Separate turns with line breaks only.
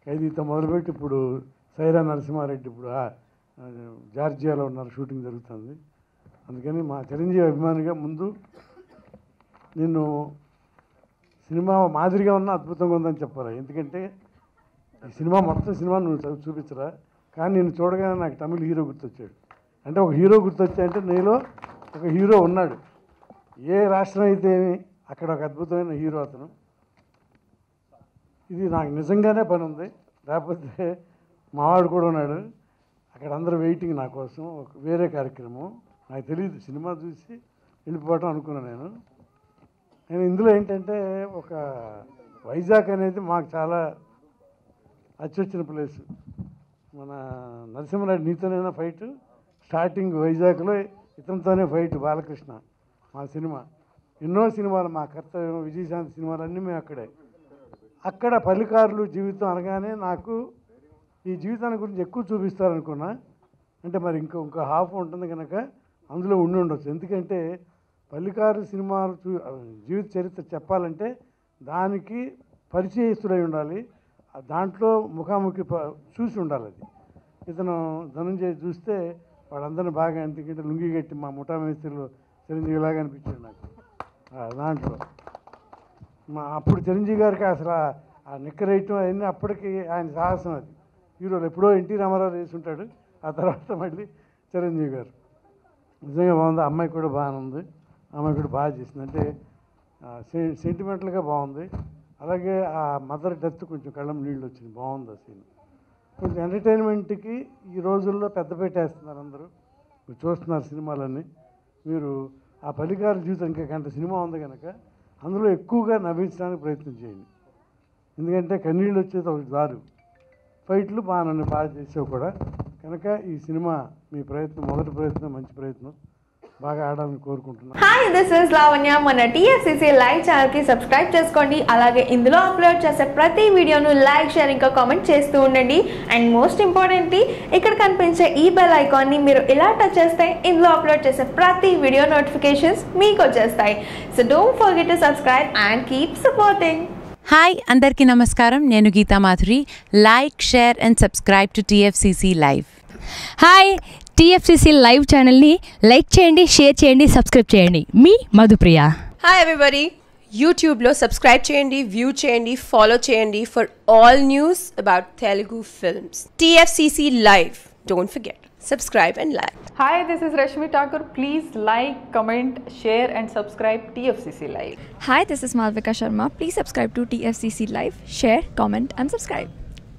ఖైదీతో మొదలుపెట్టి ఇప్పుడు సైరా నరసింహారెడ్డి ఇప్పుడు జార్జియాలో ఉన్నారు, షూటింగ్ జరుగుతుంది. అందుకని మా చిరంజీవి అభిమానిగా ముందు నిన్ను సినిమా మాదిరిగా ఉన్న అద్భుతంగా ఉందని చెప్పాలి. ఎందుకంటే ఈ సినిమా మొత్తం సినిమా నువ్వు చూపించరా, కానీ నేను చూడగానే నాకు తమిళ హీరో గుర్తొచ్చాడు. అంటే ఒక హీరో గుర్తొచ్చాయంటే నీలో ఒక హీరో ఉన్నాడు. ఏ రాష్ట్రం అయితే అక్కడ ఒక అద్భుతమైన హీరో అతను. ఇది నాకు నిజంగానే పని ఉంది, లేకపోతే మావాడు కూడా ఉన్నాడు అక్కడ. అందరూ వెయిటింగ్ నా కోసం. ఒక వేరే కార్యక్రమం నాకు తెలియదు, సినిమా చూసి వెళ్ళిపోవటం అనుకున్నాను నేను. ఇందులో ఏంటంటే ఒక వైజాగ్ అనేది మాకు చాలా అచ్చొచ్చిన ప్లేసు. మన నరసింహారెడ్డి నీతోనైనా ఫైట్ స్టార్టింగ్ వైజాగ్లో ఇతనితోనే ఫైట్ బాలకృష్ణ. మా సినిమా ఎన్నో సినిమాలు, మా కర్తవ్యం, విజయశాంతి సినిమాలన్నీ మేము అక్కడ పల్లికారులు జీవితం అనగానే నాకు ఈ జీవితాన్ని గురించి ఎక్కువ చూపిస్తారనుకున్నా. అంటే మరి ఇంకో హాఫ్ ఉంటుంది కనుక అందులో ఉండి ఉండొచ్చు. ఎందుకంటే పల్లికారు సినిమాలు జీవిత చరిత్ర చెప్పాలంటే దానికి పరిచయస్తుడై ఉండాలి, దాంట్లో ముఖాముఖి చూసి ఉండాలి. అది ఇతను ధనంజయ్ చూస్తే వాళ్ళందరినీ బాగా, ఎందుకంటే లుంగి కట్టి మా ముఠా మేస్త్రిలో చిరంజీవిలాగా అనిపించాడు నాకు దాంట్లో. అప్పుడు చిరంజీవి గారికి అసలు ఆ నిక్కరేయటం అవన్నీ అప్పటికి ఆయన సాహసం. అది హీరోలు ఎప్పుడో ఎన్టీ రామారావు వేసి ఉంటాడు, ఆ తర్వాత మళ్ళీ చిరంజీవి గారు. నిజంగా బాగుంది. అమ్మాయి కూడా బాగానే ఉంది, అమ్మాయి కూడా బాగా చేసింది. అంటే సెంటిమెంటల్గా బాగుంది. అలాగే ఆ మదర్ డెత్ కొంచెం కళ్ళం నీళ్ళు వచ్చింది, బాగుంది ఆ సీన్. కొంచెం ఎంటర్టైన్మెంట్కి ఈ రోజుల్లో పెద్ద పెట్టేస్తున్నారు అందరూ. మీరు చూస్తున్నారు సినిమాలన్నీ. మీరు ఆ పల్లికారు జీవితం ఇంకా గంట సినిమా ఉంది కనుక అందులో ఎక్కువగా నవ్వించడానికి ప్రయత్నం చేయండి. ఎందుకంటే కన్నీళ్ళు వచ్చేది ఒక దారు. ఫైట్లు బాగా చేసావు కూడా కనుక ఈ సినిమా మీ ప్రయత్నం, మొదటి ప్రయత్నం మంచి ప్రయత్నం, బాగా ఆడాలని కోరుకుంటున్నాను.
Hi, this is Lavanya. మన టీఎఫ్సీసీ లైవ్ ఛానల్కి సబ్స్క్రైబ్ చేసుకోండి. అలాగే ఇందులో అప్లోడ్ చేసే ప్రతి వీడియోను లైక్, షేర్ ఇంకా కామెంట్ చేస్తూ ఉండండి. అండ్ మోస్ట్ ఇంపార్టెంట్లీ ఇక్కడ కనిపించే ఈ బెల్ ఐకాన్ని మీరు ఇలా టచ్ చేస్తే ఇందులో అప్లోడ్ చేసే ప్రతి వీడియో నోటిఫికేషన్స్ మీకు వచ్చేస్తాయి. So don't forget to subscribe and keep supporting.
Hi, అందరికీ నమస్కారం. నేను Geetha Madhuri. Like, share and subscribe to TFCC live.
Hi, TFCC live ఛానల్ని లైక్ చేయండి, షేర్ చేయండి, సబ్స్క్రైబ్ చేయండి. మీ మధుప్రియ.
హాయ్ ఎవ్రీబడి, యూట్యూబ్లో సబ్స్క్రైబ్ చేయండి, వ్యూ చేయండి, ఫాలో చేయండి for all news about Telugu films. TFCC live, don't forget, subscribe and like.
Hi, this is Rashmi Thakur. Please like, comment, share and subscribe TFCC Live.
Hi, this is Malvika Sharma. Please subscribe to TFCC Live, share, comment and subscribe.